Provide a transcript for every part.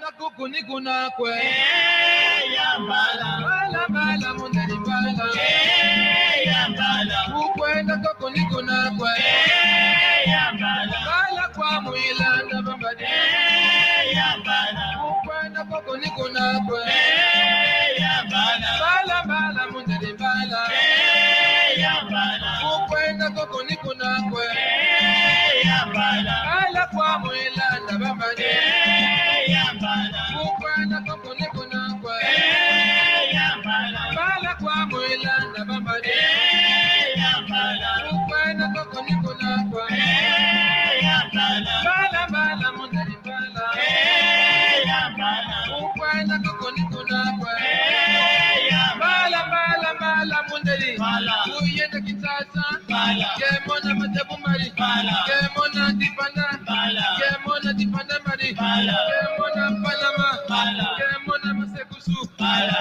Kunikuna kwe ya bala bala bala mundani bala ya bala ukwenda kunikuna kwe ya bala bala kwa muilanda bambade ya bala ukwenda kunikuna kwe ya bala bala bala mundani bala ya bala ukwenda kunikuna kwe ya bala bala kwa muilanda bambade Kemona matabu mari, kemona dipanda mari, kemona Panama, kemona masekusu,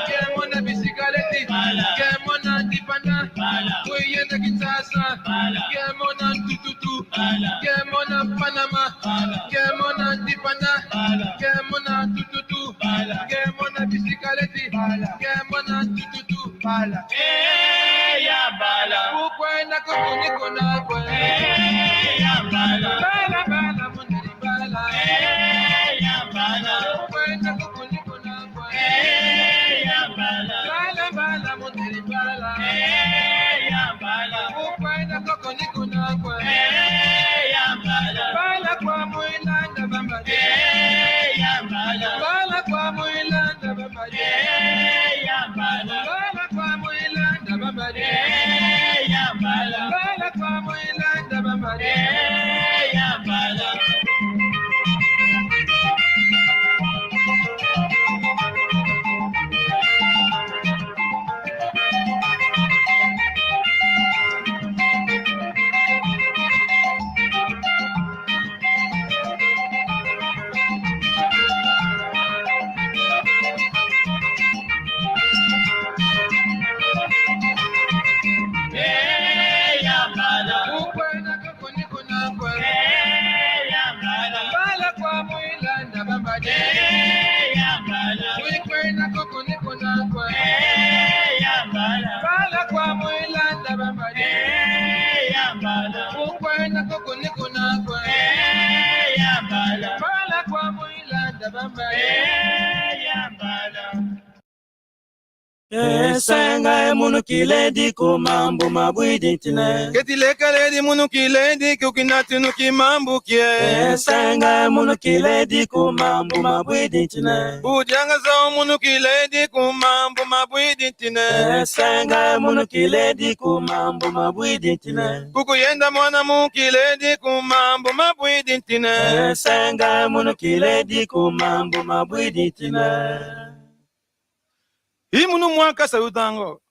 kemona bisikaleti, kemona dipanda, kuyenda kitasa, kemona tututu, kemona Panama, kemona dipanda, kemona tututu, kemona bisikaleti, kemona tututu, ya bala ukwenda kunikuna kwe ya bala bala bala mundani bala ya bala ukwenda kunikuna kwe ya bala bala bala mundani bala ya bala ukwenda kunikuna kwe ya bala bala kwa muilanda bambade ya bala bala kwa muilanda bambade ya bala bala kwa muilanda bambade ya bala bala kwa muilanda bambade ya bala Senga munu kiledi kumambu mabwiditine. Ketilekale munu kiledi kukinatu nuki mambu kie. Senga munu kiledi kumambu mabwiditine. Bujanga za munu kiledi kumambu mabwiditine. Senga munu kiledi kumambu mabwiditine. Kukuyenda mwana mu kiledi kumambu mabwiditine. Senga munu kiledi kumambu mabwiditine. Hii munu mwaka sautango.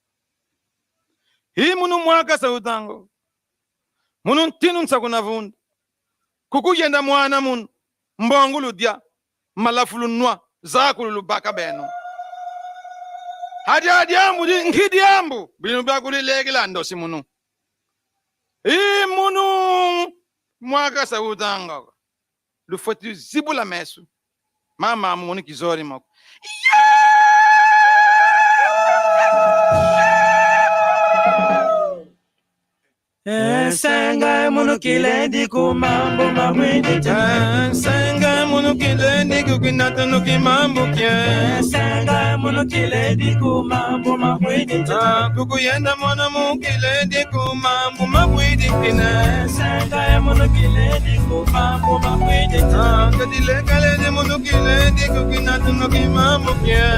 Hii munu mwaka sautango. Munu tinu nsakuna vunda. Kukuyenda mwana munu. Mbongulu dia. Malafulu nwa. Zakulu baka beno. Hadi ambu di nkidi ambu. Binu bakuli legi lando si munu. Hii munu mwaka sautango. Lufoti zibula mesu. Mama munu kizori moko. Senga munu kiledi kumambu mabwiditine. Senga munu kiledi kukinatu nuki mambu kie. Senga munu kiledi kumambu mabwiditine. Kukuyenda mwana mu kiledi kumambu mabwiditine. Senga munu kiledi kumambu mabwiditine. Ketilekale munu kiledi kukinatu nuki mambu kie.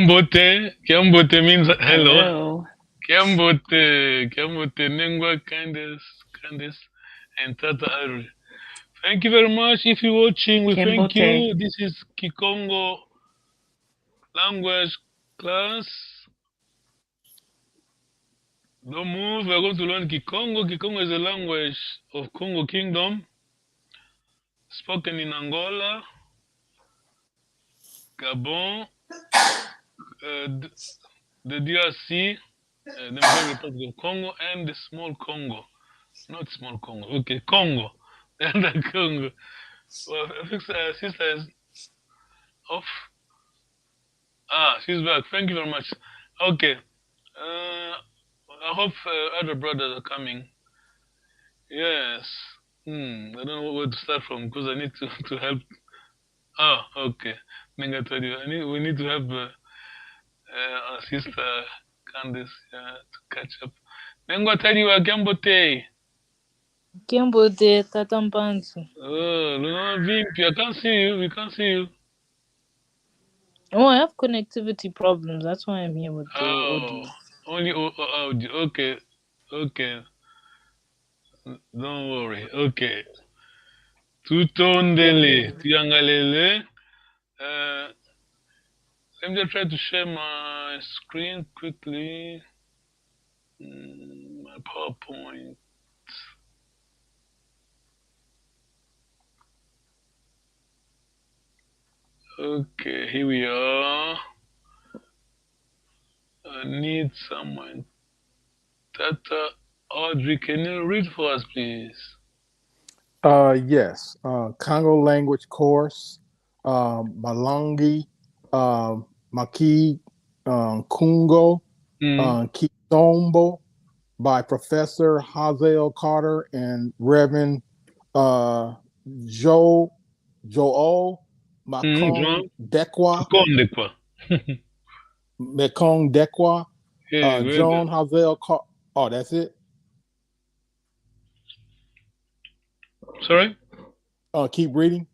Kiambote means hello. Hello. Kiambote Nengwa Candice and Tata Ari. Thank you very much. If you're watching, we thank Kiambote. you. This is Kikongo language class. Don't move. We're going to learn Kikongo. Kikongo is a language of Congo Kingdom, spoken in Angola, Gabon, the DRC, the Democratic Republic of Congo, and the small Congo. Not small Congo. Okay, Congo. And the Congo. Well, I think sister is off. She's back. Thank you very much. Okay. I hope other brothers are coming. Yes. I don't know where to start from because I need to help. Okay. Then I told you, we need to help our sister Candice to catch up. Then I tell you, Gambote. Kiambote Tatampansi. Oh, Luna Vimpi, I can't see you. We can't see you. Oh, I have connectivity problems. That's why I'm here with the audio. Only audio. Okay. Don't worry. Okay. Tutondele, Tiangalele. Let me just try to share my screen quickly. My PowerPoint. Okay, here we are. I need someone. Tata Audrey, can you read for us, please? Yes. Congo language course, Malangi, Maki, Kungo, Kisombo by Professor Hazel Carter and Reverend Joel Makong Dekwa. Mekong Dekwa. Joan Hazel Carter. Oh, that's it? Sorry? Keep reading.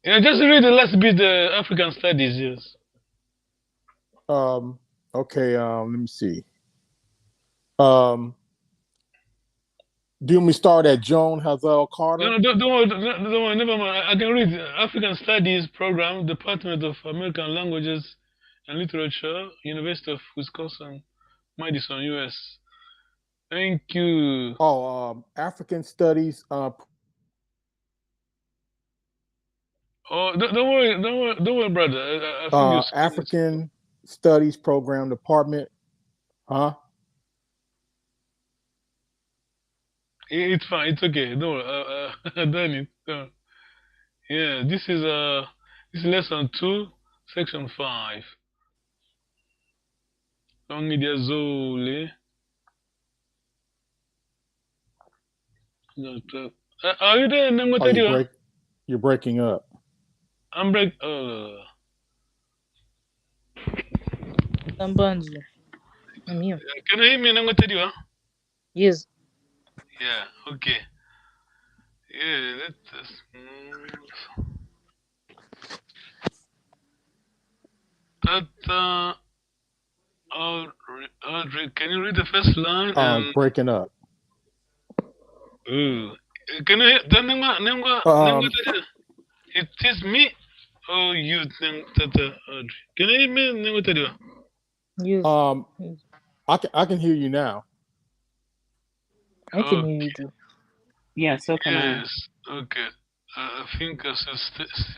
Yeah, just read the last bit, African studies, yes. Okay, let me see. Do you want me to start at Joan Hazel Carter? No, don't worry, never mind. I can read African Studies Program, Department of American Languages and Literature, University of Wisconsin, Madison, US. Thank you. African Studies. Don't worry, brother. I think African Studies Program Department. Huh? It's fine. It's okay. Don't worry. I've done it. Yeah, this is lesson 2, section 5. Longidia Zole. Are you there? You're breaking up. I'm break. Tambanzi. I'm here. Can you hear me? Nangotedio? Yes. Yeah. Okay. Yeah. Let's move. Audrey, can you read the first line? Breaking up. Ooh. Can you hear? It is me. Oh, you Tata Audrey. Can you hear me? Yes. I can hear you now. I can hear you too. Yeah, so can I. Yes. Okay. I think I should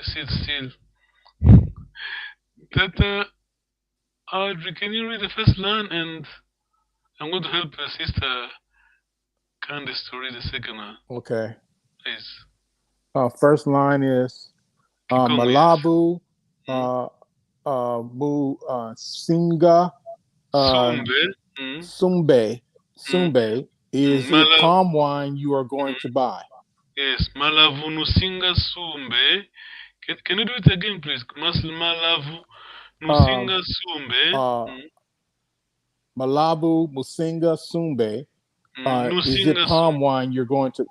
sit still. Tata Audrey, can you read the first line? And I'm going to help Sister Candice to read the second one. Okay. Please. First line is Malabu Bu Singa Sumbe is it palm wine you are going to buy? Yes, Malavu Nusinga Sumbe. Can you do it again, please? Malavu Nusinga Sumbe. Malabu Musinga Sumbe. Is it palm wine you're going to?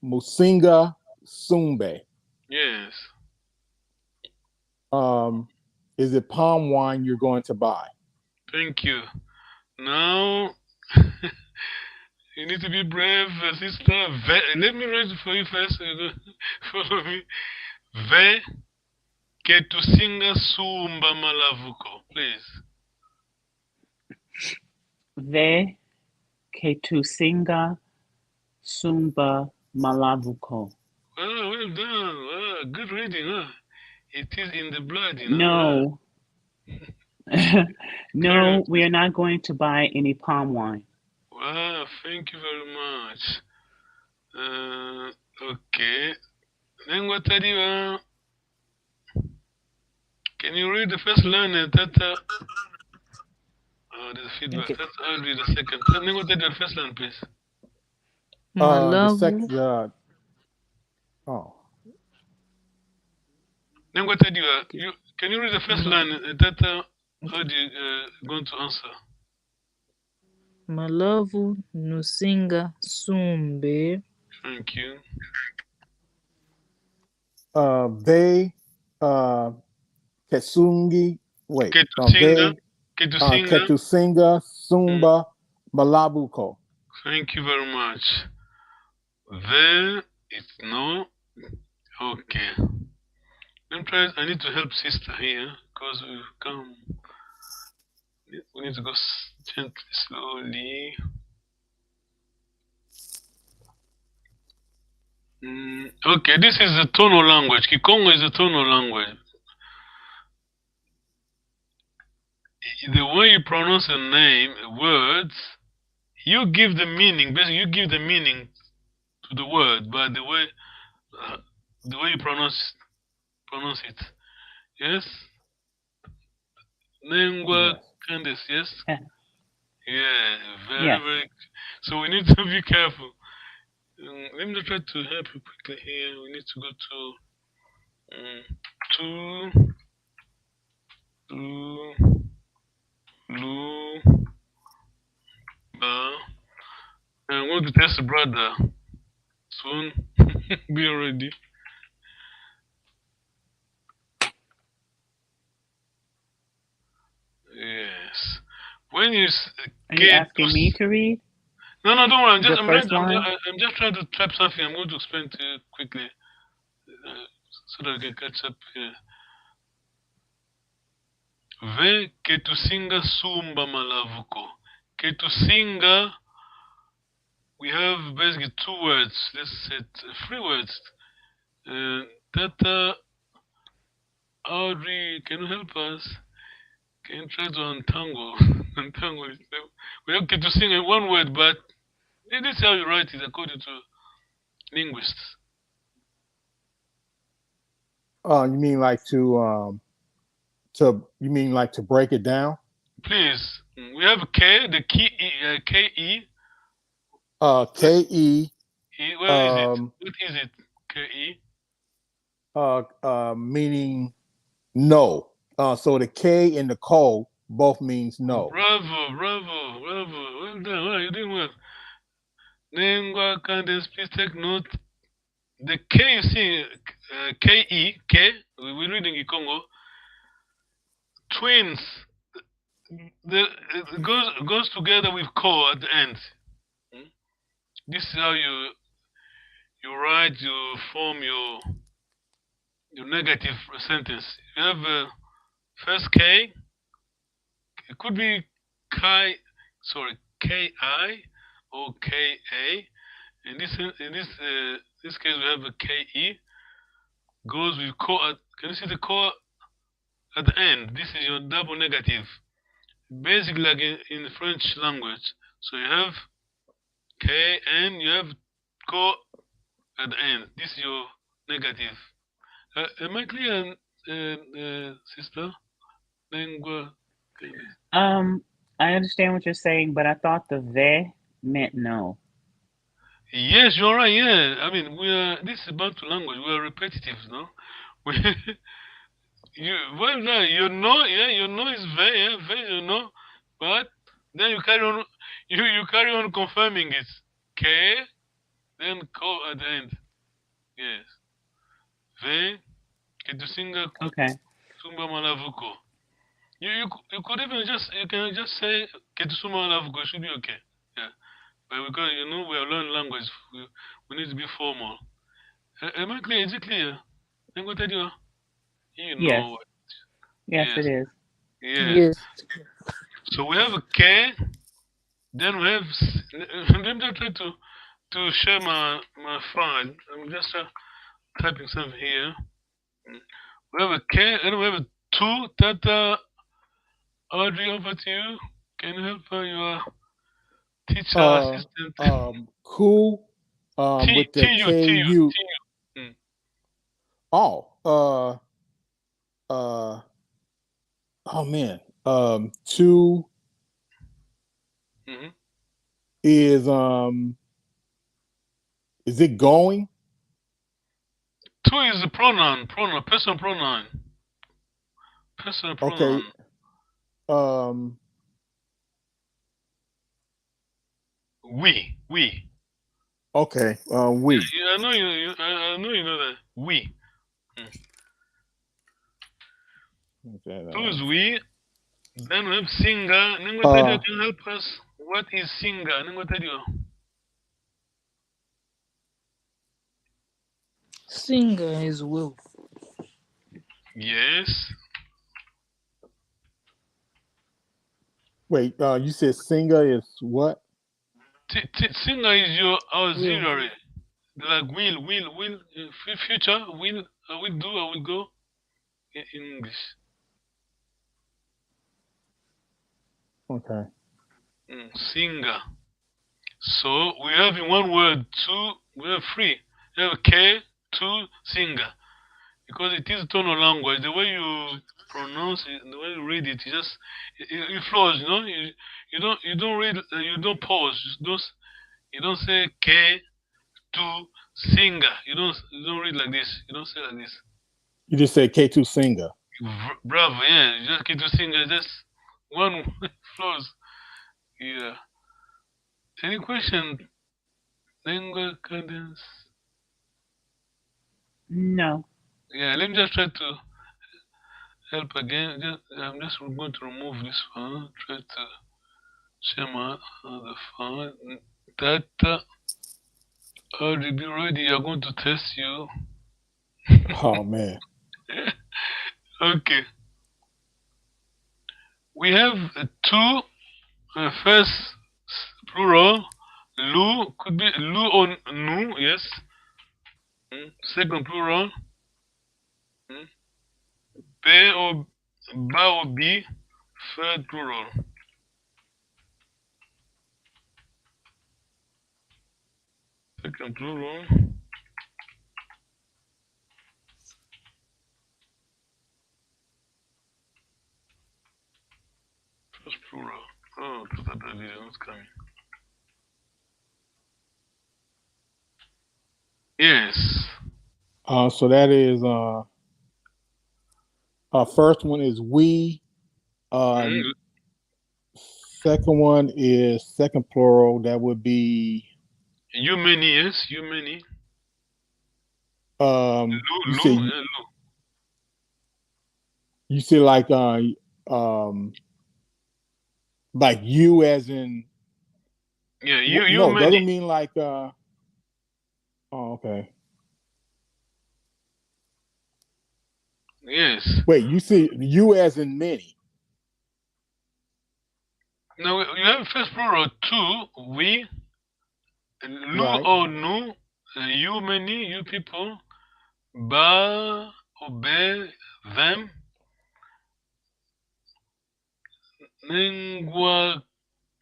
Musinga Sumbe. Yes. is it palm wine you're going to buy? Thank you. Now, you need to be brave, sister. Let me read it for you first. Follow me. Ve ketusinga sumba malavuko, please. Ve ketusinga sumba malavuko. Well done. Good reading, huh? It is in the blood, you know. No. No, we are not going to buy any palm wine. Wow, thank you very much. Okay. Then what are you? Can you read the first line? There's feedback. Okay. I'll read the second. Then what are the first line, please? The oh. Then what are you? Can you read the first line? How do you going to answer? Malavu nusinga sumbe. Thank you. They Ketsungi. Wait. Ketusinga Sumba Malabuko. Thank you very much. There is no. Okay. I need to help sister here because we've come. We need to go gently, slowly. Okay, this is the tonal language. Kikongo is a tonal language. The way you pronounce a name, words, you give the meaning. Basically, you give the meaning to the word by the way you pronounce it. Yes. Nengwa Candice. Yes. Yeah. Very. So we need to be careful. Let me try to help you quickly here. We need to go to I'm going to test the brother soon. Be ready. Yes. When you are you asking me to read? No, don't worry. I'm just trying to type something. I'm going to explain to you quickly so that we can catch up here. Ve ketusinga sumba malavuko. Ketusinga, we have basically two words. Let's say three words. Tata, Audrey, can you help us? Can you try to untangle? We have ketusinga in one word, but this is how you write it according to linguists. You mean like to break it down? Please. We have K, the key K-E. K-E. Where is it? What is it? K-E? Meaning no. So the K and the ko both means no. Bravo. Well done. Well, you're doing well. Nengwa Candice, please take note. The K you see, K-E, K, we're reading in Congo. Twins. It goes together with ko at the end. This is how you write, you form your negative sentence. You have first K. It could be Ki or Ka. In this case, we have a Ke. Goes with ko. Can you see the ko at the end? This is your double negative. Basically, like in the French language. So you have K and you have ko at the end. This is your negative. Am I clear, sister? I understand what you're saying, but I thought the ve meant no. Yes, you're right. Yeah, I mean, this is Bantu language. We are repetitive, no? You know is ve, yeah, ve, you know, but then you carry on, you carry on confirming it. K, then ko at the end. Yes. Ve, ketusinga. Okay. Sumba malavuko. You could even you can just say Ketusuma Lavugo should be okay. Yeah. But because we are learning language, we need to be formal. Am I clear? Is it clear? I'm going to tell you. You Yes. know. Yes, Yes. it is. Yes. Yes. So we have a K. Then we have. Let me just try to share my file. I'm just typing something here. We have a K, and we have a 2. Tata Audrey, over to you. Can you help your teacher assistant? Cool. With the KU. Mm. Oh, oh man. 2 Mm-hmm. is it going? 2 is a pronoun, personal pronoun. Personal pronoun. Okay. We. Okay. We. Yeah, I know you know that. We. Okay, 2 is we. Then we have singer. Ningo can help us. What is singer? Ningo Tedio. Singer is Will. Yes. Wait, you said singer is what? Singer is your auxiliary. Like will, future, will, I will do, I will go in English. Okay. Singer. So we have in one word 2, we have 3. We have K, 2, singer. Because it is tonal language, the way you pronounce it, the way you read it, it flows, you don't read, you don't pause, you don't say K, 2, singer. You don't read like this. You don't say like this. You just say K2 singer. Bravo, yeah. You just K2 singer, just one flows. Yeah. Any question? Language cadence? No. Yeah, let me just try to help again. I'm just going to remove this one. Try to share my other file. That RGB ready. You're going to test you. Oh man. Okay. We have 2 first plural. Lu could be lu or nu, yes. Second plural. Be or ba or bi, third plural. Second plural. First plural. Oh, that video is coming. Yes. So that is first one is we. Second one is second plural. That would be you many, yes, you many. You say like you as in you no, many. doesn't mean like oh, okay. Yes. Wait, you see you as in many. Now you have first plural 2, we, lu right. or nu, you many, you people, ba, obey, them, lingua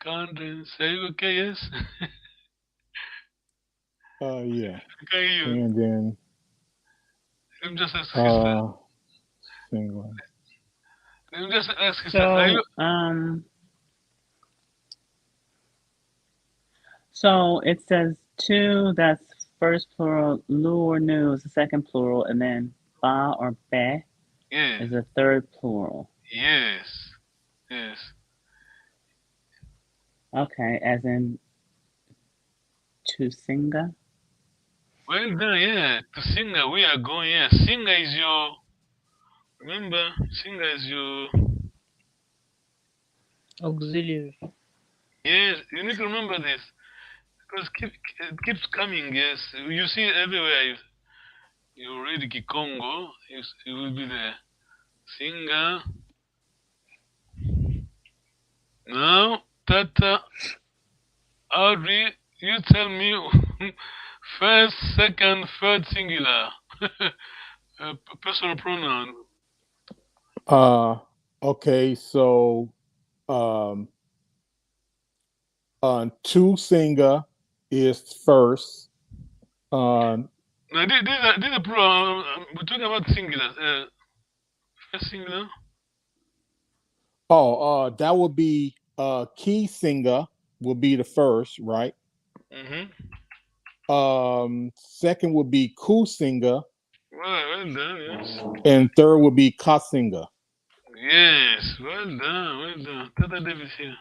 cadence. Are you okay? Yes. Yeah. Okay, you. And then Let me just ask single. Let me just ask you something. So it says 2, that's first plural, lu or nu is the second plural, and then ba or be is the third plural. Yes. Okay, as in to singer? Well done, yeah. To singer, we are going, yeah. Singer is your, remember, singer is your Auxiliary. Yes, you need to remember this because it keeps coming. Yes, you see it everywhere. You read Kikongo, it will be there. Singer. Now, Tata, Audrey, you tell me first, second, third singular. Personal pronoun. Okay, so two singer is first. Now, these are plural. We're talking about singulars. First singular. That would be key singer will be the first, right? Second would be cool singer. Well done, yes. And third would be ka singer. Yes, well done. Tata David here.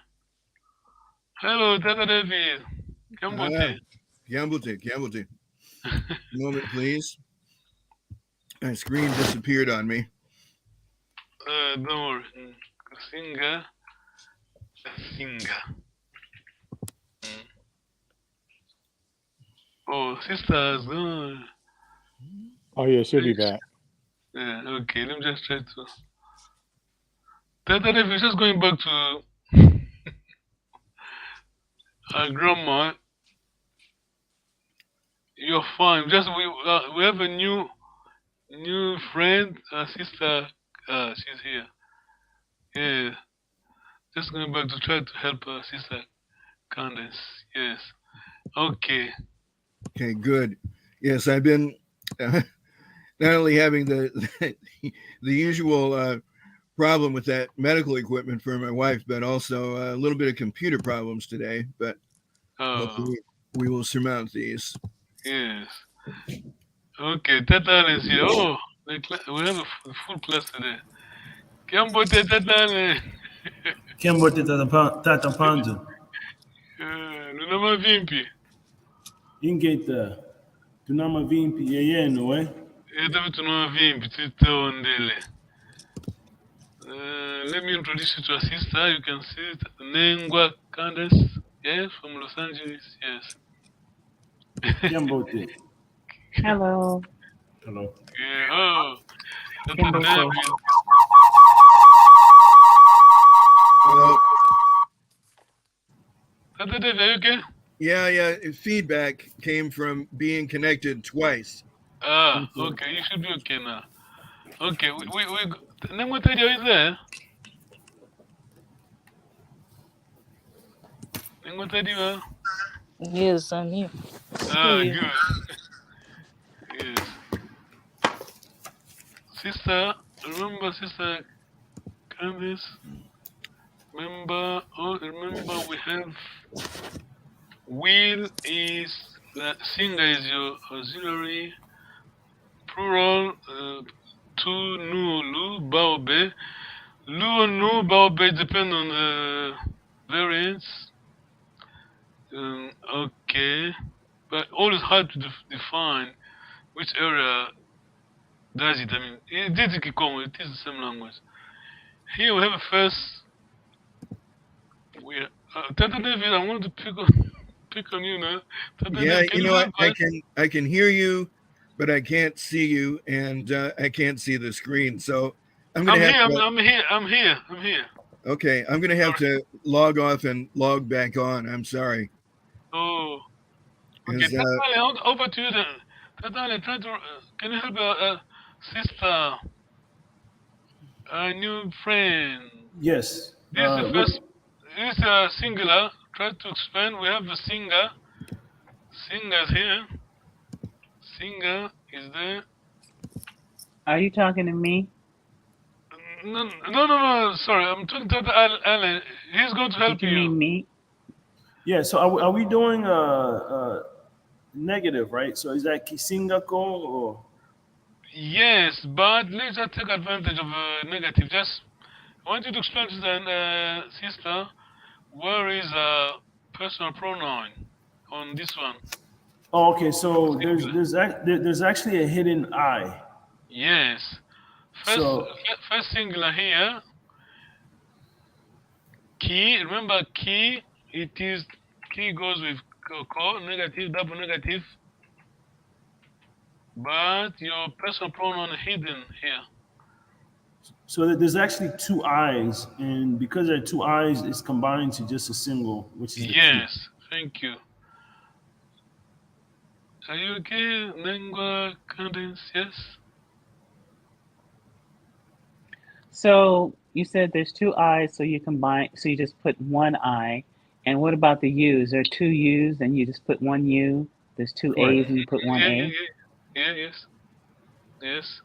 Hello, Tata David. Gambote. Moment, please. My screen disappeared on me. Don't worry. Singer. Oh, sister's gone. Oh yeah, she'll be back. Yeah, okay, let me just try to. Tata David is just going back to our grandma. You're fine. Just we have a new friend, sister. She's here. Yeah. Just going back to try to help sister Candace. Yes. Okay. Okay, good. Yes, I've been not only having the usual problem with that medical equipment for my wife, but also a little bit of computer problems today. But hopefully we will surmount these. Yes. Okay, Tata is here. Oh, we have a full class today. Gambote Tata. Gambote Tata Pandu. Lunama Vimpi. Ingeta. Tunama Vimpi. Yeah, no, eh? Tunama Vimpi. Titondele. Let me introduce you to a sister. You can see it. Nengwa Candace. Yes, from Los Angeles. Yes. Gambote. Hello. Hello. Yeah. Oh. Kimbote. Hello. Tata David, are you okay? Yeah. Feedback came from being connected twice. Okay. You should be okay now. Okay. Nengwa Tadio is there. Nengwa Tadio. Yes, I'm here. Good. Yes. Sister, remember Sister Candice? Remember we have will is singer is your auxiliary. Plural tu nu lu baobe. Lu and nu baobe depend on the variants. Okay, but always hard to define which area does it. I mean, it is Kikongo, it is the same language. Here we have a first. Tata David, I want to pick on you now. Tata Yeah, David, I can hear you, but I can't see you, and I can't see the screen. So I'm here. Okay, I'm gonna have to log off and log back on. I'm sorry. Oh. Okay, Tatale, over to you then. Tatale, can you help sister, a new friend? Yes. This is the first. This is singular. Try to explain. We have the singer. Singer's here. Singer is there. Are you talking to me? No. Sorry, I'm talking to Alan. He's going to help you. You mean me? Yeah. So are we doing negative, right? So is that Kisingako or? Yes, but let's just take advantage of negative. Just I want you to explain to the sister where is personal pronoun on this one. Oh, okay. So there's actually a hidden I. Yes. First singular here. key. Remember key. Key goes with negative, double negative. But your personal pronoun hidden here. So there's actually two I's, and because there are two I's, it's combined to just a single, which is the yes. Thank you. Are you okay, Lingua Cadence? Yes. So you said there's two I's, so you combine, so you just put one I. And what about the U's? There are two U's, and you just put one U. There's two A's, and you put one A. Yes. Yes.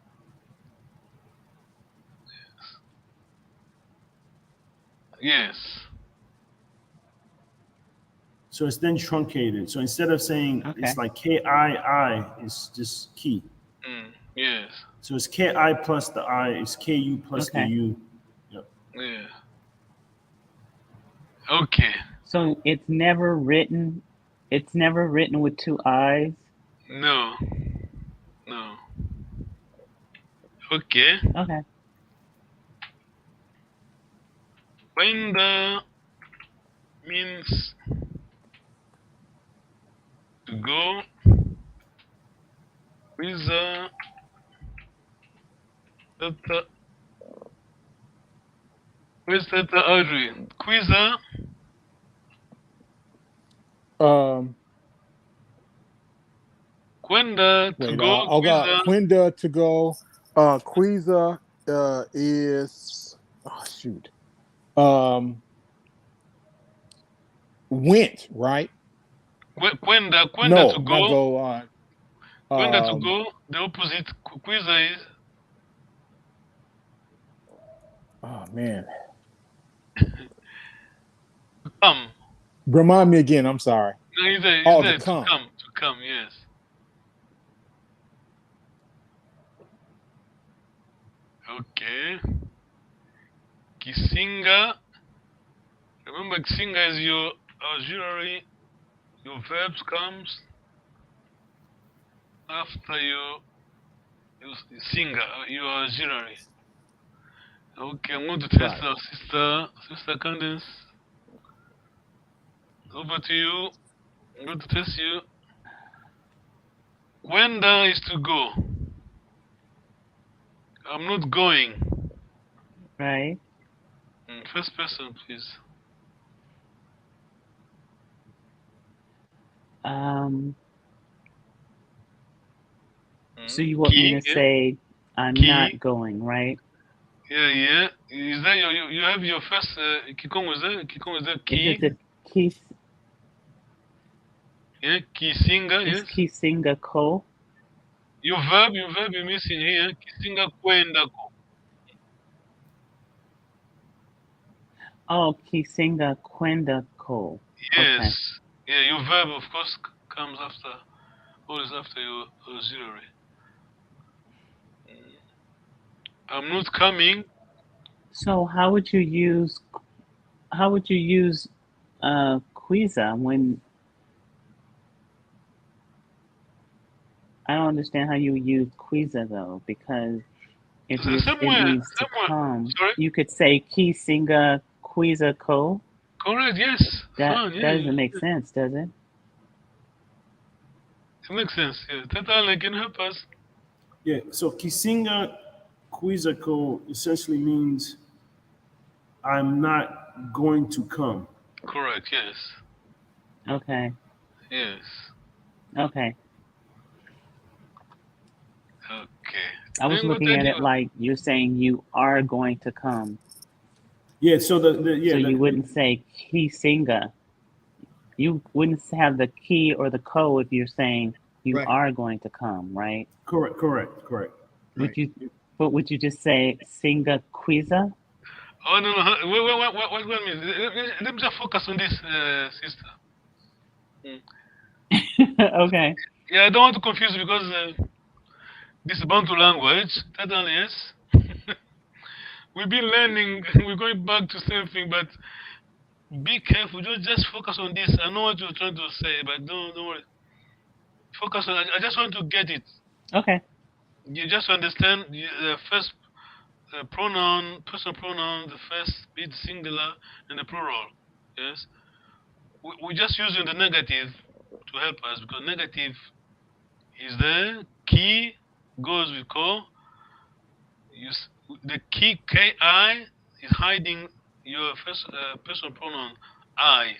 So it's then truncated. So instead of saying it's like K-I-I, it's just key. Yes. So it's K-I plus the I, it's K-U plus the U. Yep. Yeah. Okay. So it's never written with two I's? No. Okay. Okay. When the means to go with the Audrey. Quiza. Quenda to go. Quenda to go. Quiza is went, right? Quenda no, to go. Not go on. Quenda to go. The opposite. Quiza is. Oh man. Come. Remind me again. I'm sorry. No, to come. To come. Yes. Okay. Kisinga. Remember, Kisinga is your auxiliary. Your verbs comes after your singer, your auxiliary. Okay, I'm going to test our sister Candace. Over to you. I'm going to test you. Quenda is to go. I'm not going. Right. First person, please. So you want me to say I'm not going, right? Yeah. Is that you have your first Kikong was there? Key? Is it the key? Yeah, Kisinga, yes. Kisinga ko. Your verb you're missing here. Kisinga Quenda ko. Oh, Kisinga Quenda ko. Yes. Okay. Yeah, your verb of course comes after, always after your auxiliary. I'm not coming. So how would you use Quiza when I don't understand how you would use Quiza though, because if it means to come, you could say Kisinga Quiza ko. Correct, yes. That doesn't make sense, does it? It makes sense, yeah. Tata can help us. Yeah, so Kisinga Quizako essentially means I'm not going to come. Correct, yes. Okay. Yes. Okay. Okay. I was looking at it like you're saying you are going to come. Yeah, so you wouldn't say Kisinga. You wouldn't have the key or the ko if you're saying you are going to come, right? Correct. Would you just say Singa Quiza? Oh no! Wait a minute. Let me just focus on this, sister. Okay. Yeah, I don't want to confuse because this is Bantu language. Totally yes. We've been learning. We're going back to same thing, but be careful. Just focus on this. I know what you're trying to say, but don't worry. Focus on. I just want to get it. Okay. You just understand the first pronoun, personal pronoun, the first be the singular and the plural. Yes. We're just using the negative to help us because negative is the key goes with ko. The key ki is hiding your first personal pronoun I.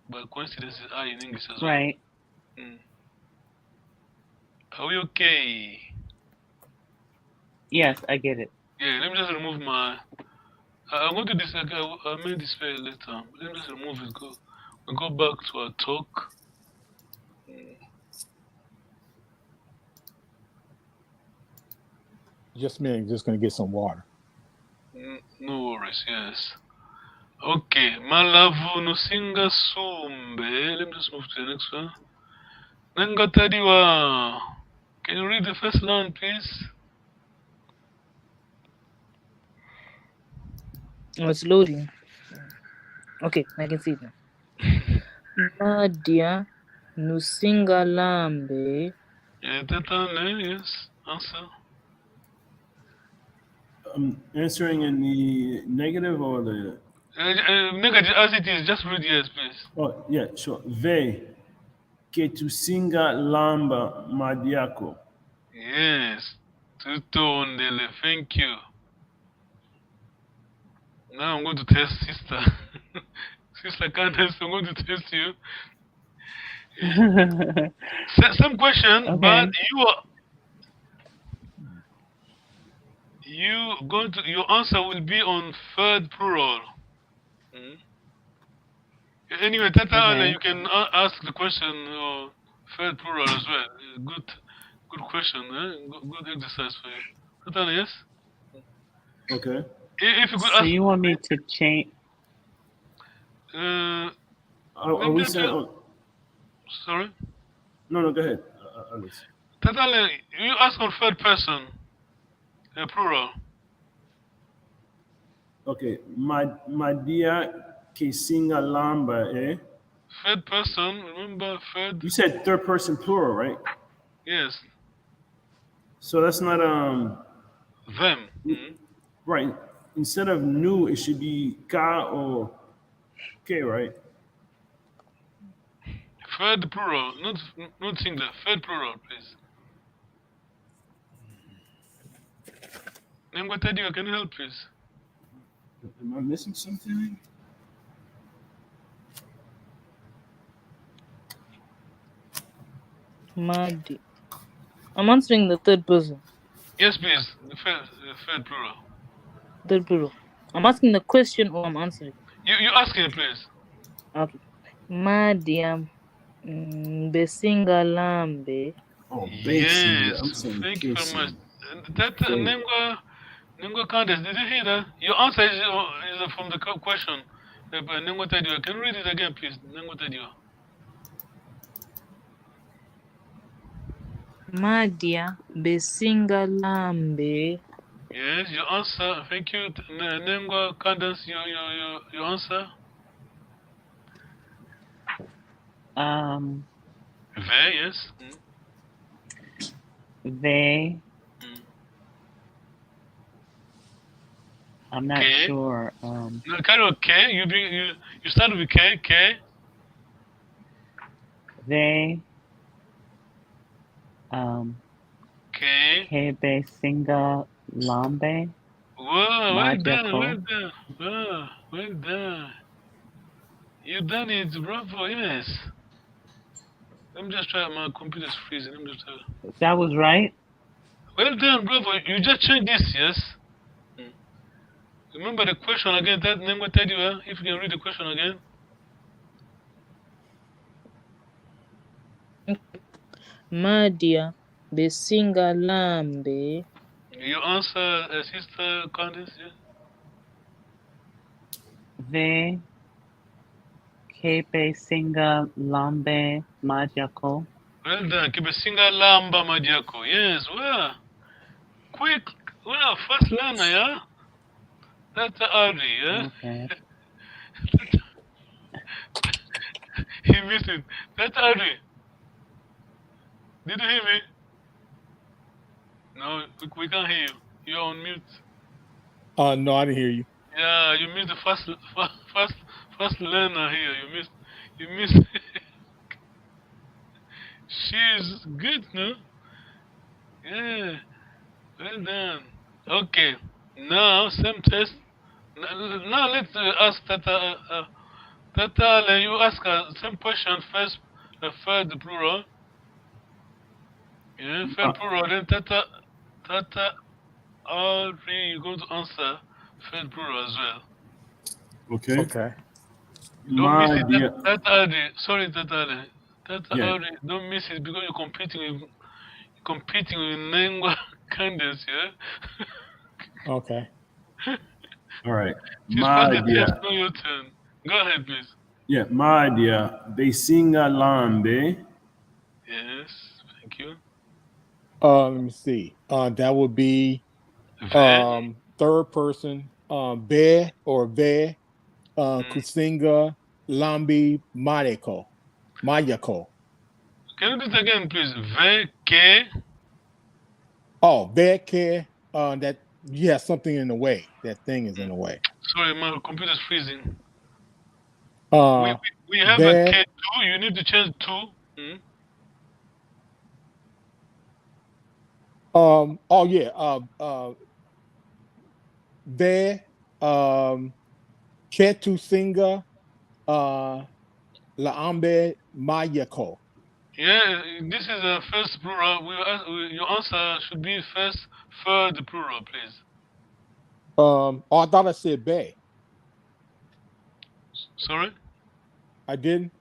But coincidence is I in English as well. Right. Are we okay? Yes, I get it. Yeah, let me just remove my. I'm going to this. I'll make this fair later. Let me just remove it. We'll go back to our talk. Just a minute, just gonna get some water. No worries, yes. Okay, Malavu no singa sumbe. Let me just move to the next one. Nangatadiwa. Can you read the first line, please? Oh, it's loading. Okay, I can see it now. Nadia Nusingalambe. Yeah, that one, yes. Answer. Answering in the negative or the. Negative as it is, just read yes, please. Oh, yeah, sure. Ve. Que tu singa lamba madiako. Yes. Tutondele, thank you. Now I'm going to test sister. Sister Candace, I'm going to test you. Same question, Okay. but your answer will be on third plural. Anyway, Tata, Okay. you can ask the question third plural as well. Good question. Good exercise for you. Tata, yes. Okay. If you could So ask. you want me to change? Are we saying? Oh, Sorry. no, go ahead. Alice. Tata, you ask on third person, plural. Okay. Madia que singa lamba, eh? Third person, remember third? You said third person plural, right? Yes, So that's not them. right. Instead of new, it should be ka or k, right? Third plural, not singular. Third plural, please. Nengwatadio, can you help, please? Am I missing something? Madi. I'm answering the third person. Yes, please. The third plural. Third plural. I'm asking the question or I'm answering. You ask it, please. Okay. Madia Besingalambe. Oh, Yes, I'm saying thank you very kissing. much. That Nengwa Candace, did you hear that? Your answer is from the question. Nengwatadio, can you read it again, please? Nengwatadio. Madia Besingalambe. Yes, your answer. Thank you, Nengwa Candace. Your answer. Very yes. They. I'm not K. sure. No, kind of K. You start with K. K. They. K. Kebe Singa Lambe. Whoa, well done, Majako. well done. Wow, well done. You done it, bravo, yes. Let me just try. My computer's freezing. Let me just try. That was right. Well done, bravo. You just changed this, yes? Remember the question again, that name will tell you, if you can read the question again. Madia Besingalambe. You answer, Sister Candice, yeah? They. Kebe Singa Lambe Majako. Well done. Kibesinga Lamba Majako. Yes, well. Quick. Well, first learner, yeah? That's Ari, yeah? Okay. He missed it. That's Ari. Did you hear me? No, we can't hear you. You're on mute. No, I didn't hear you. Yeah, you missed the first learner here. You missed. She's good, no? Yeah, well done. Okay, now same test. Now let's ask Tata. Tata, you ask same question first. Third plural. Yeah, third plural. Then Tata, all three. You're going to answer third plural as well. Okay. Okay. Don't miss My it. dear. Sorry, Tata. Yeah. Don't miss it because you're competing with Nengwa Candace, yeah? Okay. All right. She's passed My the dear. test, now your turn. Go ahead, please. Yeah, my dear. Besinga lambe. Yes, thank you. Let me see. That would be Ve. third person. Be or ve. Kusinga lambi mayako. Mayako. Can you do it again, please? Ve, ke. Oh, ve ke. That you have something in the way. That thing is in the way. Sorry, my computer's freezing. Uh, We have a ve. K2. You need to change 2. Oh yeah. Ve. Ketu singa. Laambe mayako. Yeah, this is the first plural. Your answer should be first, third plural, please. Oh, I thought I said be. Sorry? I didn't.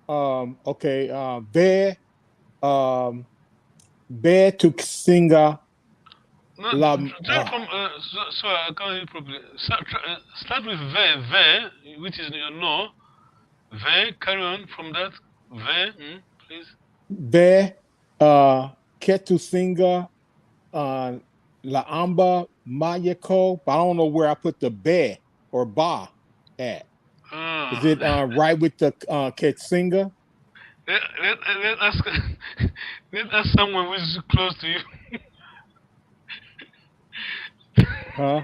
Okay. Ve. Be to singa. No, La. try from. Sorry, I can't hear you properly. Start with ve, which is your no. Ve, carry on from that. Ve, please. Ve. Ketu singa. La amba mayako. But I don't know where I put the be or ba at. Is it right with the Ketsinga? Let ask let ask someone who's close to you. Huh?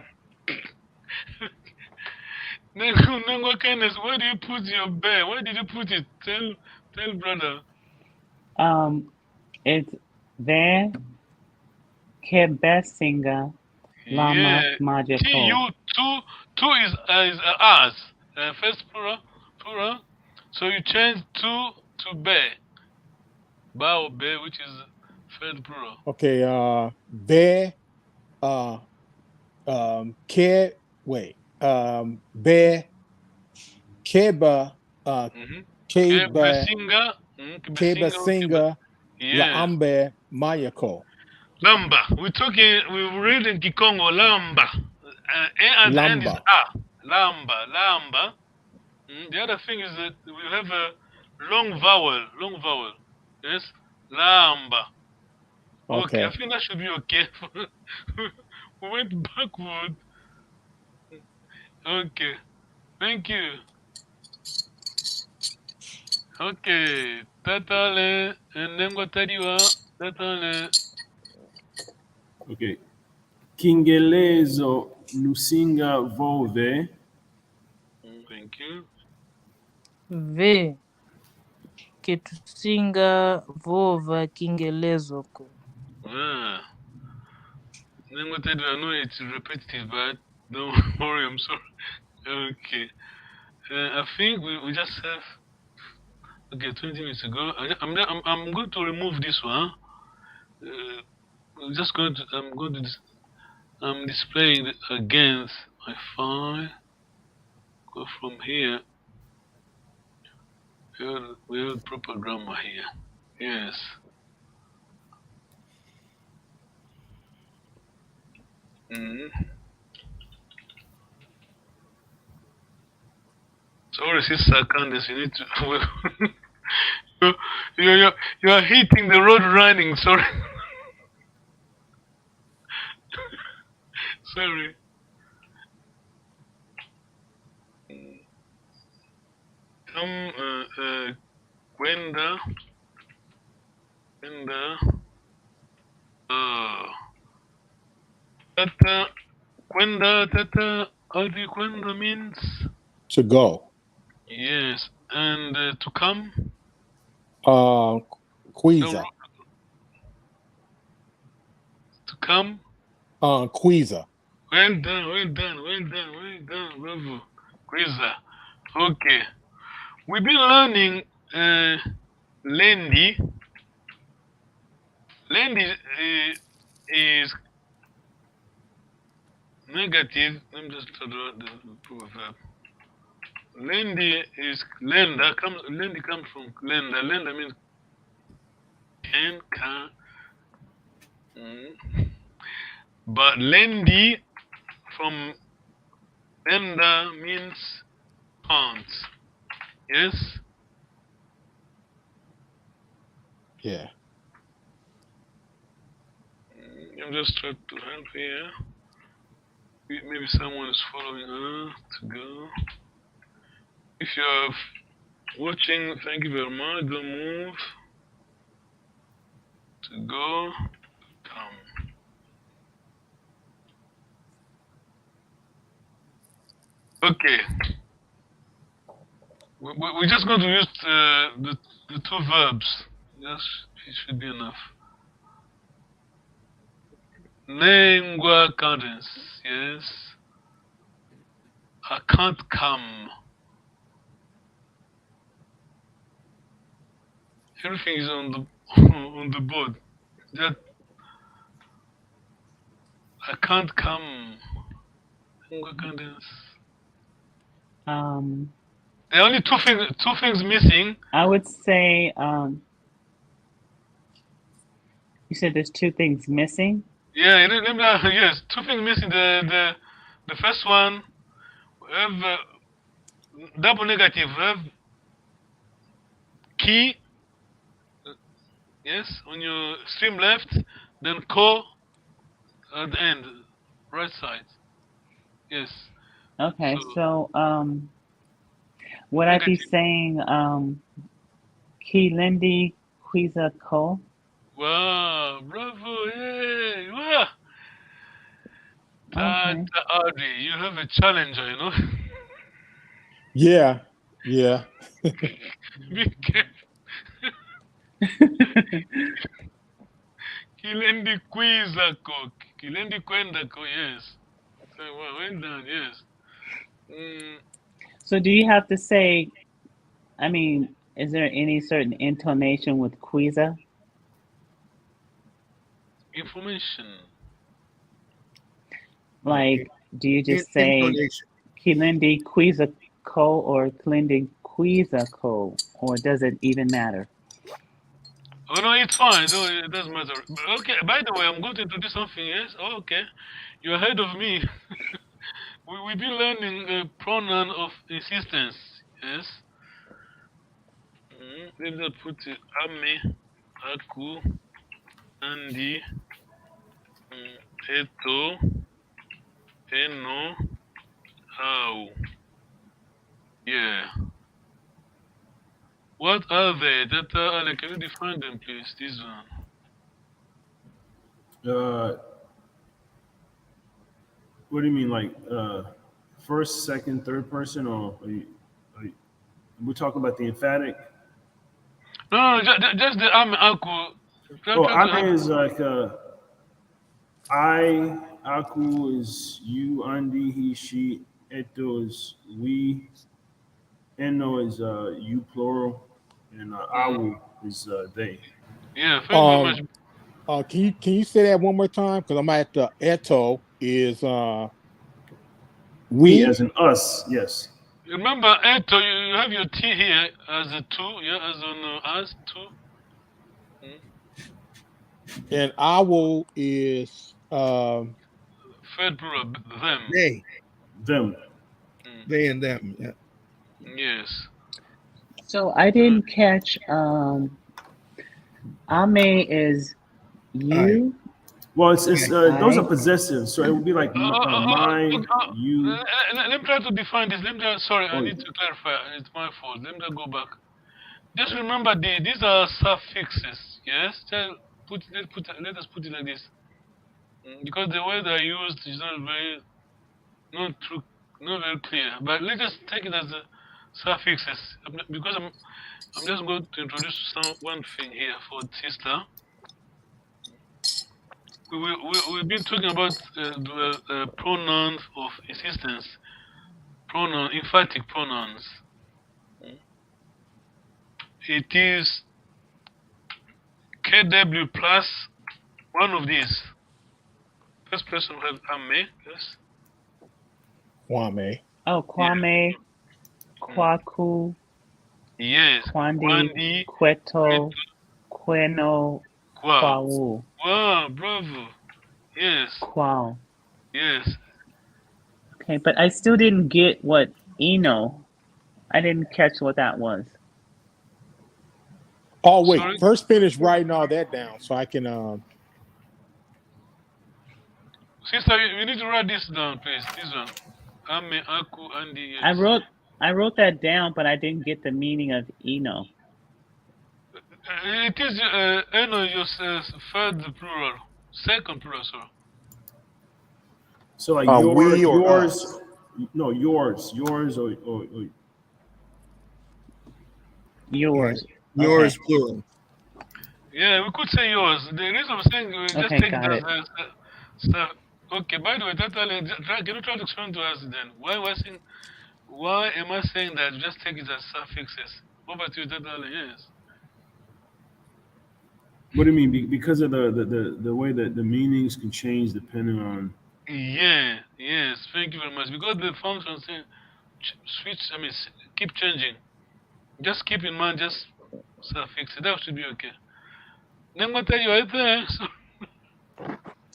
Nangwa kindness, where do you put your bear? Where did you put it? Tell brother. It's Ve Kebesinga Lama Yeah. Majako. Two is us. First plural. So you change two to bear. Ba or bear, which is third plural. Okay, be ke wait. Be keba keba Kebesinga. keba singa la Yes. ambe mayako. Lamba. We're reading Kikongo. Lamba. A at the end is Lamba. A. Lamba. The other thing is that we have a long vowel. Yes? Lamba. Okay, I Okay. think that should be okay. We went backward. Okay. Thank you. Okay. Tatale. And then what Tatale. Okay. Kingelezo lusinga vove. Thank you. Ve ketusinga vova kingelezoko. Then what I know it's repetitive, but don't worry, I'm sorry. Okay. I think we just have. Okay, 20 minutes ago. I'm going to remove this one. I'm going to. I'm displaying it against my file. Go from here. We have proper grammar here. Yes. Sorry, Sister Candace, you need to. you are hitting the road running. Sorry. Sorry. Gwenda. Tata Quenda tata quenda means To go. yes, and to come. Quiza. To come. Quiza. Well done, well done, well done, well done, bravo. Quiza. Okay. We've been learning Lendi. Lendi is negative. Let me just try to the verb. Lendi is lender. Lendi comes from lender. Lender means can. But Lendi from lender means can't. Yes? Yeah. I'm just trying to help here. Maybe someone is following her to go. If you're watching, thank you very much. Don't move. To go, come. Okay. We're just going to use the two verbs. Just it should be enough. Lingua cadence, yes. I can't come. Everything is on the on the board. That I can't come. Lingua cadence. There are only two things missing. I would say, you said there's two things missing. Yeah, yes, two things missing. The first one, we have double negative. We have key, yes, on your extreme left, then ko at the end, right side. Yes. Okay, so would I be saying Kilindi Quiza Ko? Wow, bravo, yay, wow. Okay. Audrey, you have a challenger, you know? Yeah, yeah. Be careful. Kilendi Quiza Ko, Kilendi Kwenda Ko, yes. Well done, yes. So do you have to say, I mean, is there any certain intonation with Quiza? Information. Like, do you just say Intonation. Kilindi Quiza Ko or Kilindi Quiza Ko? Or does it even matter? Oh no, it's fine. No, it doesn't matter. Okay. By the way, I'm going to introduce something. Yes. Oh, okay. You're ahead of me. We've been learning the pronoun of insistence. Yes. Let me put it. Ame, aku, andi, eto, eno, how. Yeah. What are they? That can you define them, please? This one. What do you mean, like first, second, third person, or we're talking about the emphatic? No, just the ame, aku. Oh, ame is like I, aku is you, andi, he, she, eto is we, eno is you plural, and awu is they. Yeah, thank you very much. Can you say that one more time? Because I'm at the eto is we as in us, yes. Remember, eto, you have your T here as a two, yeah, as on us two. And awu is third plural, them. They. Them. They and them, yeah. Yes. So I didn't catch ame is you. Well, it's those are possessive, so it would be like mine, you. Let me try to define this. Sorry, I need to clarify. It's my fault. Let me go back. Just remember, these are suffixes. Yes. Let us put it like this, because the way they're used is not very not true, not very clear. But let's just take it as a suffixes because I'm just going to introduce one thing here for sister. We've been talking about the pronouns of insistence, emphatic pronouns. It is KW plus one of these. First person will have Ame, yes. Kwame. Oh, Kwame, Kwaku, Yes. Kwandi, Kweto, Kweno, Wow. Kwawu, Wow, bravo. Yes. Kwao. Yes. Okay, but I still didn't get what Eno. I didn't catch what that was. Oh wait, Sorry? first finish writing all that down so I can Sister, you need to write this down, please. This one. Ame, Aku, Andi. Yes. I wrote that down, but I didn't get the meaning of Eno. It is Eno, your third plural. Second plural, sorry. So like we or yours, us? no, yours or Yours. Yours plural. Yeah, we could say yours. The reason I'm saying we just Okay, take got that it. as stuff. Okay, by the way, can you try to explain to us then? Why am I saying that just take it as suffixes? What about you, Tatale? Yes. what do you mean? Because of the way that the meanings can change depending on. Yeah, yes, thank you very much. Because the functions keep changing. Just keep in mind, just suffix it. That should be okay. Then what are you right there?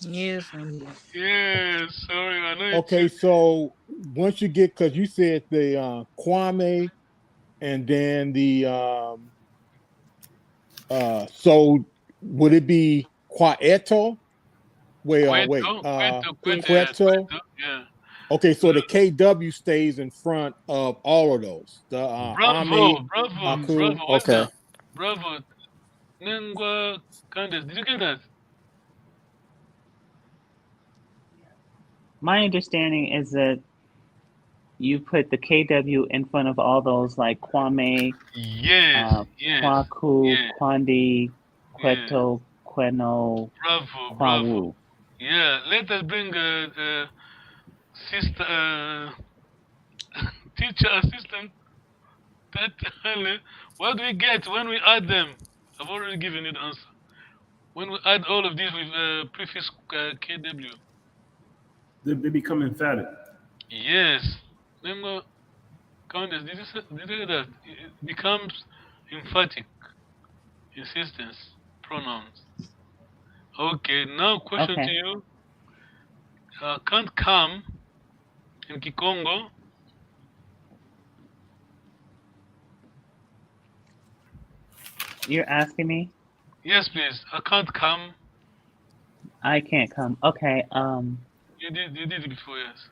Yes, I'm here. Yeah, sorry, I know. Okay, so once you get, because you said the Kwame, and then the so would it be Quaeto? Wait, Queto. Yeah. Okay, so the KW stays in front of all of those. The Ame, Aku. Okay. Bravo. Nengwa Candace, did you get that? My understanding is that you put the KW in front of all those like Kwame, Yes, yes. Kwaku, yeah. Kwandi, Kweto, Kweno, Bravo, Kwawu. bravo. Yeah, let us bring sister, teacher assistant. What do we get when we add them? I've already given you the answer. When we add all of these with prefix KW. They become emphatic. Yes. Remember, Countess, did you hear that? It becomes emphatic. Insistence. Pronouns. Okay, now question to you. Can't come in Kikongo. You're asking me? Yes, please. I can't come. I can't come. Okay. You did it before, yes.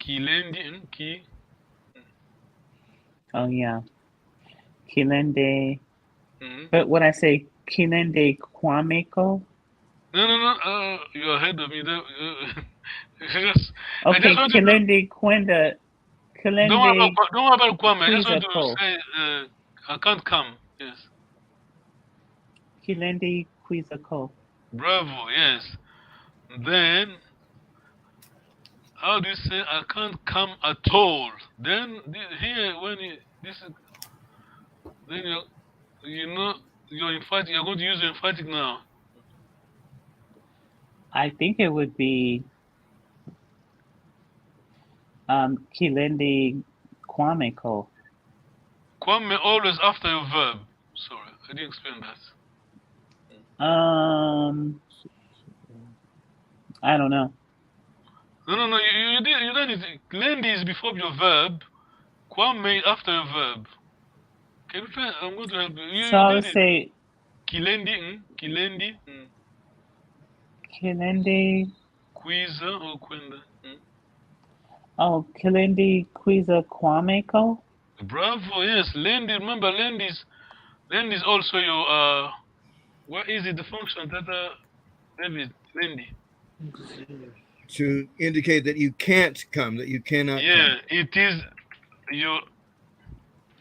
Kilendi, ki. Oh yeah. Kilende. Mm-hmm. But when I say Kilende Kwameko? No. You're ahead of me. Okay, Kilende Kwenda. Kilende. Don't worry about Kwame. I just want to say I can't come. Yes. Kilende Quizako. Bravo. Yes. Then, how do you say I can't come at all? Then here when then you're emphatic. You're going to use emphatic now. I think it would be Kilende Kwameko. Kwame always after your verb. Sorry, I didn't explain that. I don't know. No. You did it. Lendi is before your verb. Kwame after your verb. Can you try? I'm going to help you. So I would say Kilendi. Kilende. Quiza or Quenda. Oh, Kilende Quiza Kwameko? Bravo, yes. Lendi, remember Lendi is also your what is it, the function that David Lendi? to indicate that you can't come, that you cannot Yeah, come. it is your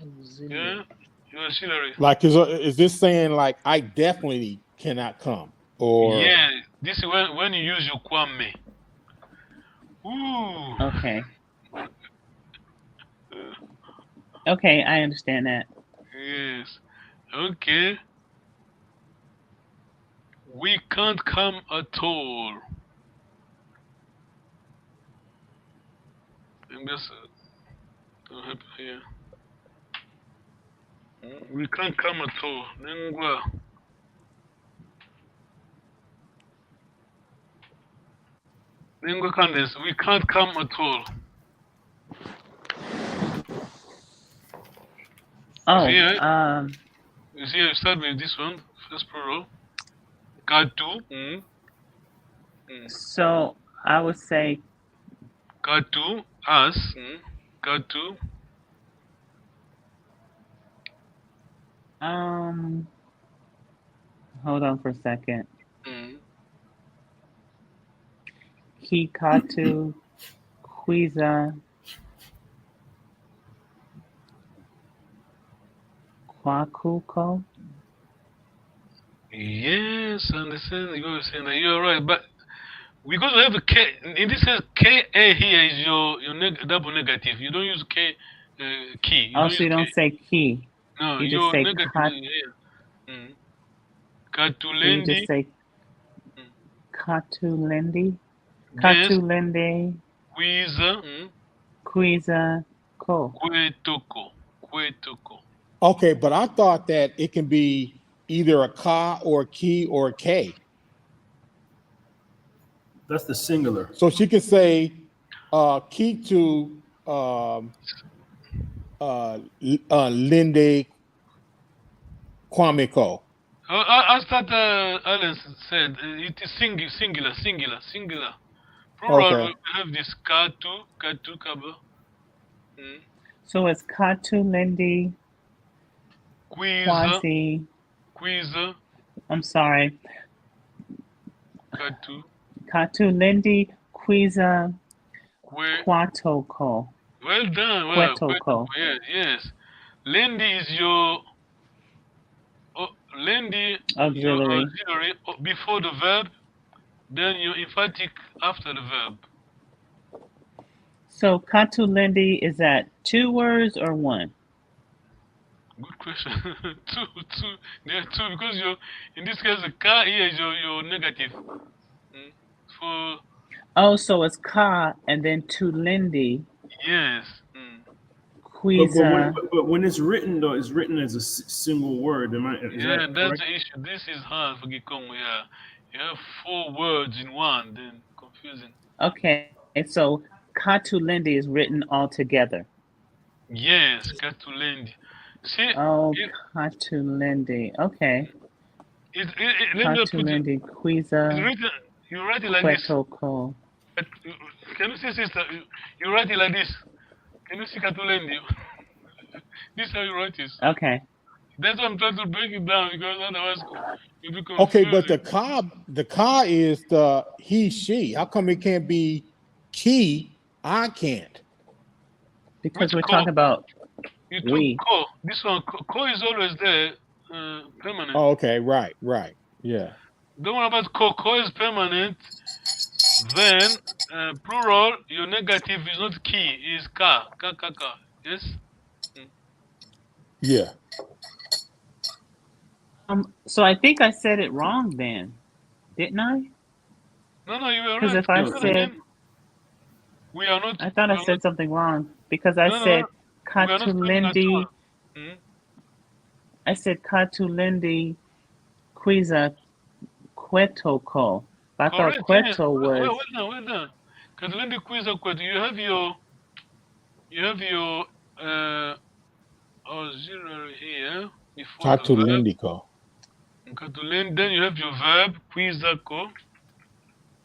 Auxiliary. your auxiliary. Like, is this saying like I definitely cannot come, or Yeah, this is when you use your kwame. Ooh. Okay. Okay, I understand that. Yes. Okay. We can't come at all. And that's don't help here. We can't come at all. Nengwa. Nengwa Candace, we can't come at all. Oh, See, you see, you start with this one, first plural. Katu. so I would say Katu, us. Katu. hold on for a second. Mm. Hikatu, Kwiza, Kwakuko. Yes, I understand you were saying that. You're right, but because we have a K, in this case, KA here is your double negative. You don't use K key. You Oh, don't so you use don't K. say ki. No, You just your say negative kat. is here. So you Katulendi. just say Katulendi, Yes. Katulendi, Kwiza. Kwiza, Ko. Kwetoko. okay? But I thought that it can be either a ka or a ki or a k. That's the singular. So she could say ki to Linde Kwameko. As that Alan said, it is singular. Plural, Okay. we have this katu, kaba. So it's Katulendi, Kwiza. Kwazi. I'm sorry. Katu. Katulendi, Kwiza, Kwe. Kwatoko. Well done. Well, Kwetoko. yes. Lendi is your Lendi Auxiliary. your auxiliary before the verb, then your emphatic after the verb. So Katulendi, is that 2 words or 1? Good question. two. There are 2 because in this case the ka here is your negative. For Oh, so it's Ka and then Tulendi, yes. Kwiza. But when it's written though, it's written as a single word. Is Yeah, that that's correct? the issue. This is hard for Gikongo. Yeah, you have 4 words in one, then confusing. Okay, so Katulendi is written all together. Yes, Katulendi. See, Oh, Katulendi. Okay. let me put it. Katulendi, It's Kwiza, written. You write it like this. Kwetoko. Can you see, sister? You write it like this. Can you see Katulendi? This is how you write it. Okay. That's why I'm trying to break it down because otherwise you'll be confused. Okay, but the ka is the he, she. How come it can't be ki? I can't. Because Which we're ko? talking about You took we. ko. This one, ko is always there, permanent. Oh, okay, right, yeah. Don't worry about ko. Ko is permanent. Then plural, your negative is not ki, is ka. Ka. Yes. Yeah. So I think I said it wrong then, didn't I? No, you were Because right. if I Say it said, again. We are not. I thought we I are said not- something wrong because I No, said we are not speaking at all. Katulendi. Hmm? I said Katulendi, Kwiza, Kwetoko. I thought Correct. Yes. Kweto was. Well done. Because when the quiz are quite, you have your auxiliary here before the verb. Katulindico. Katulen, then you have your verb, quizako,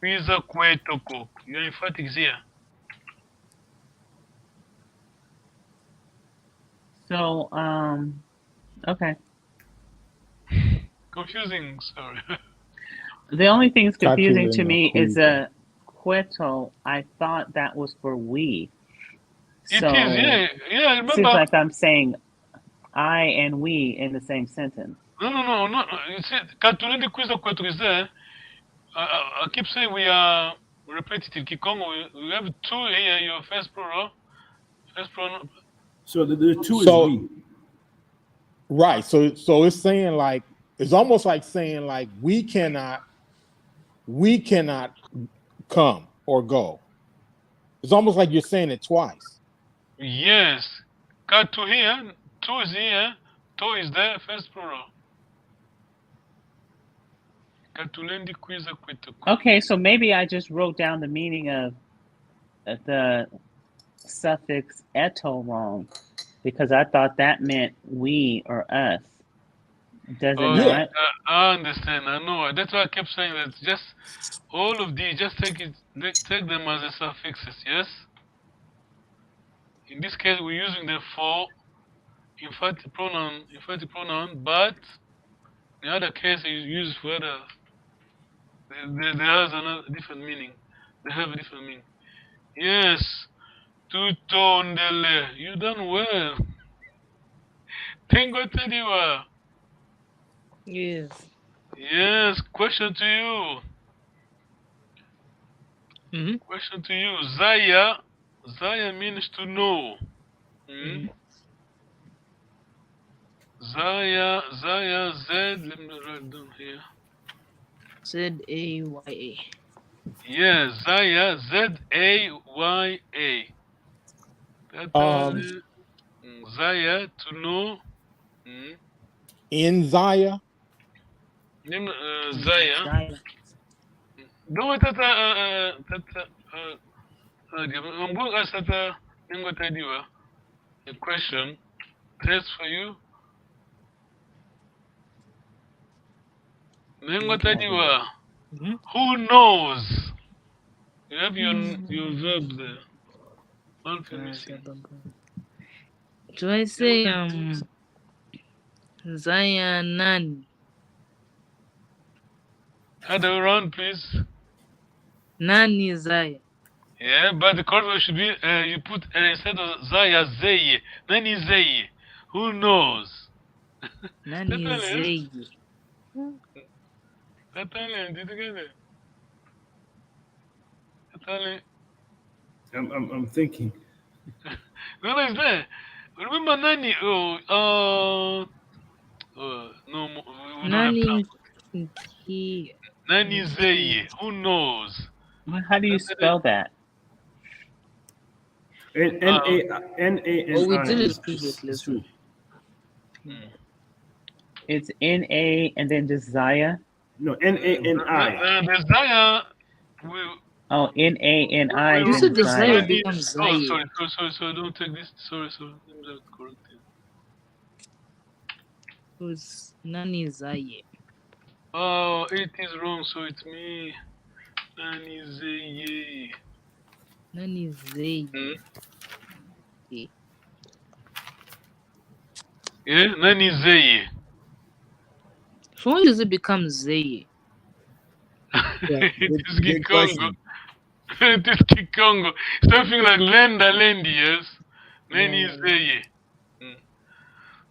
quiza kwetoko. Your emphatics here. So, okay. Confusing, sorry. The only thing that's confusing to me is Katulinda, Hueto, I thought that was for we. It So is, yeah. seems Remember? like I'm saying I and we in the same sentence. No. You see, Katulindi Quiz Kwetu is there. I keep saying we are repetitive. Kikongo, we have two here. Your first plural. So the two So- is we. Right. So it's saying like it's almost like saying like we cannot come or go. It's almost like you're saying it twice. Yes. Katu here. Two is here. To is there. First plural. Katulendi Quiz Kwetu. Okay, so maybe I just wrote down the meaning of the suffix eto wrong, because I thought that meant we or us. Does it Oh, not? I understand. I know. That's why I kept saying that. Just all of these, just take them as a suffixes. Yes. In this case, we're using them for emphatic pronoun, but in the other case, you use for other. They has another different meaning. They have a different meaning. Yes. Tutondele. You done well. Tengo tediwa. Yes. Yes. Question to you. Mm-hmm. Question to you. Zaya. Zaya means to know. Zaya, Z. Let me write down here. Z-A-Y-A. Yeah, Zaya, Z-A-Y-A. Zaya, to know. In Zaya. Name Zaya. Don't wait I'm going to ask a question. Test for you. Mm-hmm. Who knows? You have your verb there. One for missing. Do I say Zaya Nani? Other way around, please. Nani Zaya. Yeah, but the correct word should be you put instead of Zaya Zeye. Nani Zeye. Who knows? Nani Zaya. Did you get it? I'm thinking. No, it's there. Remember Nani? No, we don't have Nani time. Nani Zeye. Who knows? How do you spell that? N-A-N-I. Oh, we did it previously. It's true. It's N-A and then just Zaya? No, N-A-N-I. The Zaya. Oh, N-A-N-I. You said the Zaya Zaya. becomes Oh, Zaya. sorry. Don't take this. Sorry. Let me just correct it. Who's Nani Zaya? Oh, it is wrong. So it's me. Nani Zeye. Nani Zaya. Yeah, Nani Zeye. So when does it become Zaya? It is good Kikongo. question. It is Kikongo. Something like Lendi, yes. Nani Zeye.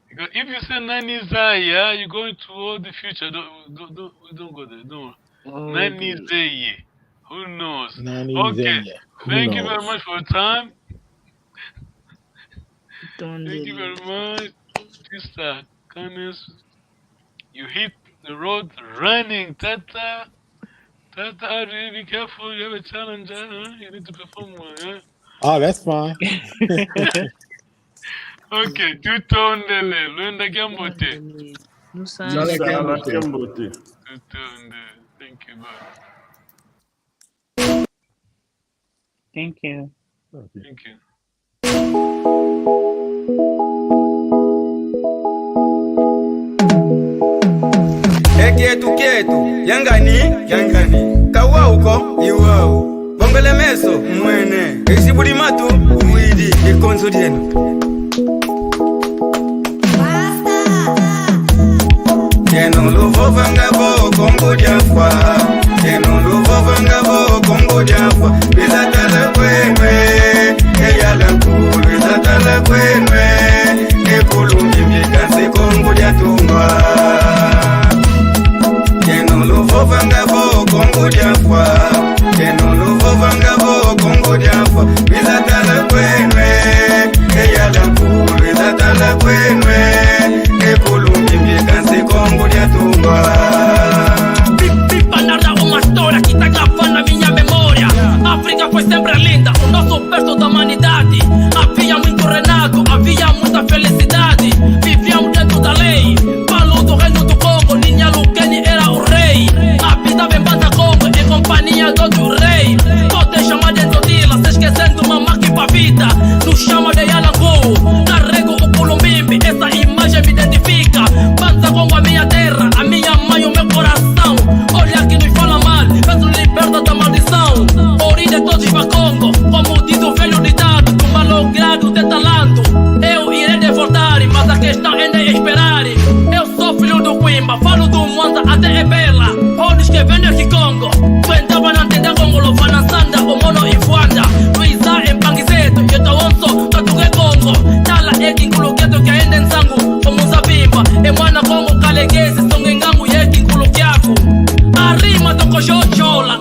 Because if you say Nani Zaya, you're going toward the future. Don't go there. Don't. Nani Zeye. Who knows? Nani Okay. Zaya. Who Thank you knows? very much for your time. Don't Thank you very much, Sister Candice. You hit the road running, Tata. Tata, really be careful. You have a challenge. You need to perform well. Yeah? Oh, that's fine. Okay, tutondele. Luenda Gambote. Musa. Zala Zala Kembote. Kembote. Tutonde. Thank you, bye. Thank you. Thank you. Ekietu yangani kawauko iwao bongole meso mwene isibuli matu uwidi ikonzo lyenu keno luvovangavo kongo lyafwa Enulu vovanga vo Kongo jafa Bizatala kwenwe Eyala kuru Bizatala kwenwe Ekulungi mikasi Kongo jatumba Enulu vovanga vo Kongo jafa Enulu vovanga vo Kongo jafa Bizatala kwenwe Eyala kuru Bizatala kwenwe Ekulungi mikasi Kongo jatumba África foi sempre linda, o nosso berço da humanidade. Havia muito Renato, havia muita felicidade. Vivíamos dentro da lei, Palu do reino do Congo, Ninha Lukeni era o rei. Habitava em Banda Congo, em companhia do outro rei. Pode chamar de Todila, se esquecendo mamá que pra vida. Nos chama de Yalangu, carrego o Culumbimbi, essa imagem me identifica. Banda Congo, a minha terra, a minha mãe, o meu coração. Olha que nos fala mal, peço liberta da maldição. De todos para Congo, como diz o velho ditado, com malogrado de talento, eu irei devoltar, mas a questão ainda é esperar. Eu sou filho do Quimba, falo do Mwanza até Ebela, todos que vendem aqui Congo, Quentava na tenda Congo, Lovana Sanda, o Mono e Fuanda, Luisa em Panguizeto, eu tô onso, Tatuque Congo, Tala é Kinkuluqueto que ainda em Sango, como Zabimba, Emana Congo, Caleguese, Songengango e Kinkuluquiaco, a rima do Cojochola,